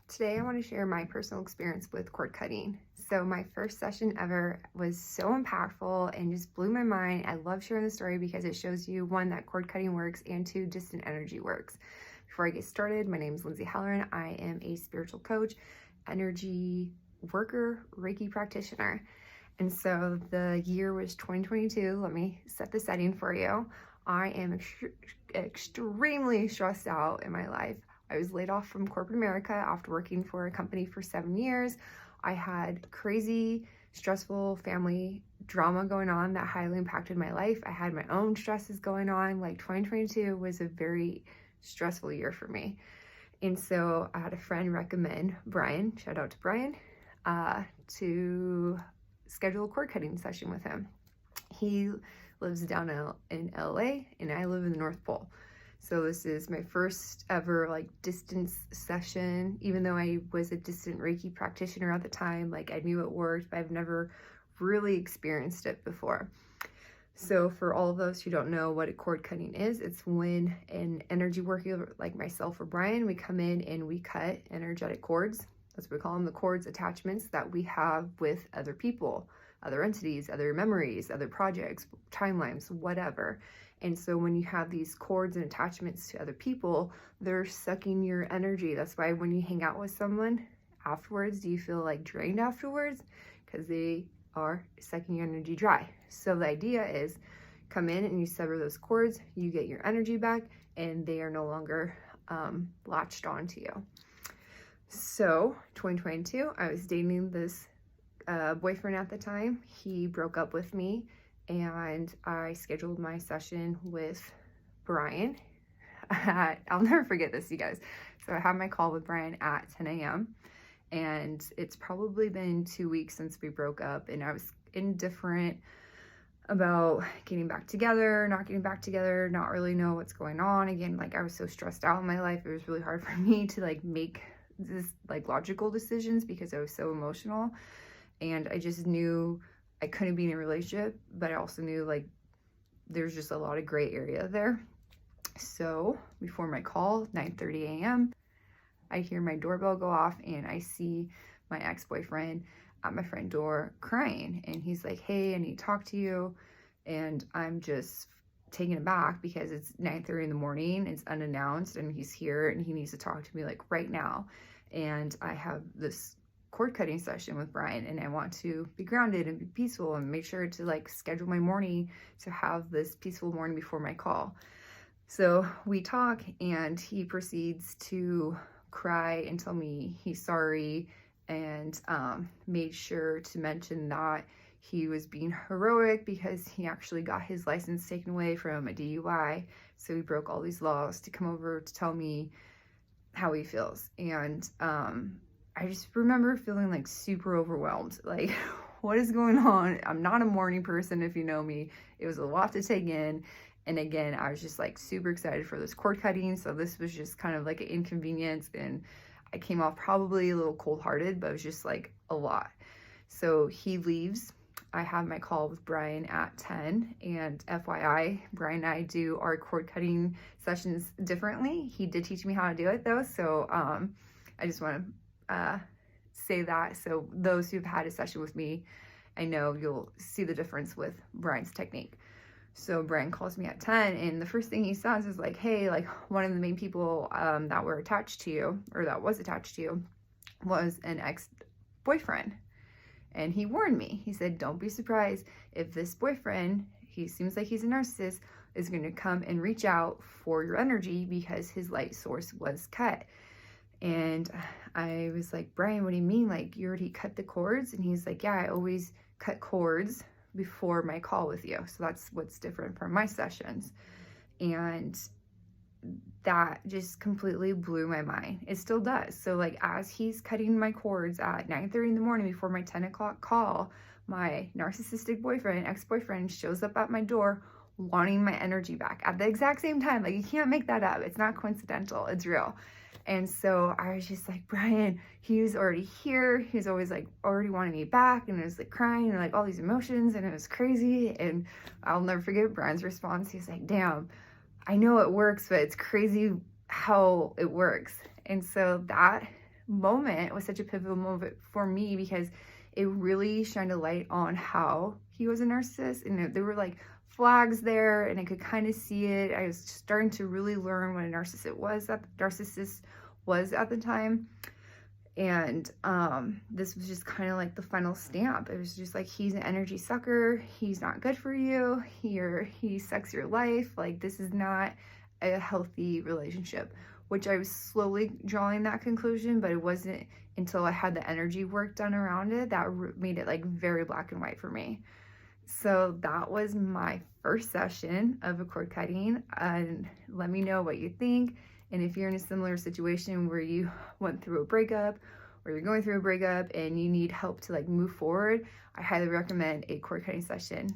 Today I want to share my personal experience with cord cutting. So my first session ever was so impactful and just blew my mind. I love sharing the story because it shows you, one, that cord cutting works, and two, distant energy works. Before I get started, my name is Lindsay Halloran. I am a spiritual coach, energy worker, Reiki practitioner. And so the year was 2022. Let me set the setting for you. I am extremely stressed out in my life. I was laid off from corporate America after working for a company for 7 years. I had crazy, stressful family drama going on that highly impacted my life. I had my own stresses going on. Like 2022 was a very stressful year for me. And so I had a friend recommend Brian, shout out to Brian, to schedule a cord cutting session with him. He lives down in LA and I live in the North Pole. So this is my first ever distance session. Even though I was a distant Reiki practitioner at the time, I knew it worked, but I've never really experienced it before. So for all of those who don't know what a cord cutting is, it's when an energy worker like myself or Brian, we come in and we cut energetic cords. That's what we call them, the cords, attachments that we have with other people, other entities, other memories, other projects, timelines, whatever. And so when you have these cords and attachments to other people, they're sucking your energy. That's why when you hang out with someone afterwards, do you feel drained afterwards? Because they are sucking your energy dry. So the idea is come in and you sever those cords, you get your energy back, and they are no longer latched onto you. So 2022, I was dating this boyfriend at the time. He broke up with me and I scheduled my session with Brian. I'll never forget this, you guys. So I had my call with Brian at 10 a.m. and it's probably been 2 weeks since we broke up, and I was indifferent about getting back together, not getting back together, not really know what's going on. Again, I was so stressed out in my life. It was really hard for me to make this logical decisions because I was so emotional. And I just knew I couldn't be in a relationship, but I also knew there's just a lot of gray area there. So before my call, 9:30 a.m., I hear my doorbell go off and I see my ex-boyfriend at my front door crying. And he's like, "Hey, I need to talk to you." And I'm just taken aback because it's 9:30 in the morning, it's unannounced, and he's here and he needs to talk to me right now. And I have this cord cutting session with Brian and I want to be grounded and be peaceful and make sure to schedule my morning to have this peaceful morning before my call. So we talk and he proceeds to cry and tell me he's sorry, and made sure to mention that he was being heroic because he actually got his license taken away from a DUI. So he broke all these laws to come over to tell me how he feels. And I just remember feeling super overwhelmed. What is going on? I'm not a morning person, if you know me. It was a lot to take in. And again, I was just super excited for this cord cutting. So this was just kind of an inconvenience. And I came off probably a little cold-hearted, but it was just a lot. So he leaves. I have my call with Brian at 10. And FYI, Brian and I do our cord cutting sessions differently. He did teach me how to do it though. So I just want to say that. So those who've had a session with me, I know you'll see the difference with Brian's technique. So Brian calls me at 10 and the first thing he says is "Hey, one of the main people that were attached to you, or that was attached to you, was an ex-boyfriend." And he warned me. He said, "Don't be surprised if this boyfriend, he seems like he's a narcissist, is going to come and reach out for your energy because his light source was cut." And I was like, "Brian, what do you mean? You already cut the cords?" And he's like, "Yeah, I always cut cords before my call with you. So that's what's different from my sessions." And that just completely blew my mind. It still does. So as he's cutting my cords at 9:30 in the morning before my 10 o'clock call, my narcissistic boyfriend, ex-boyfriend, shows up at my door wanting my energy back at the exact same time. You can't make that up. It's not coincidental. It's real. And so I was just like, "Brian, he was already here. He's always already wanting me back." And I was crying and all these emotions, and it was crazy. And I'll never forget Brian's response. He's like, "Damn, I know it works, but it's crazy how it works." And so that moment, it was such a pivotal moment for me because it really shined a light on how he was a narcissist. And there were like flags there, and I could kind of see it. I was starting to really learn what a narcissist was at the time. And this was just kind of like the final stamp. It was just like, he's an energy sucker. He's not good for you. He sucks your life. Like, this is not a healthy relationship, which I was slowly drawing that conclusion, but it wasn't until I had the energy work done around it that made it like very black and white for me. So that was my first session of a cord cutting, and let me know what you think. And if you're in a similar situation where you went through a breakup, or you're going through a breakup and you need help to like move forward, I highly recommend a cord cutting session.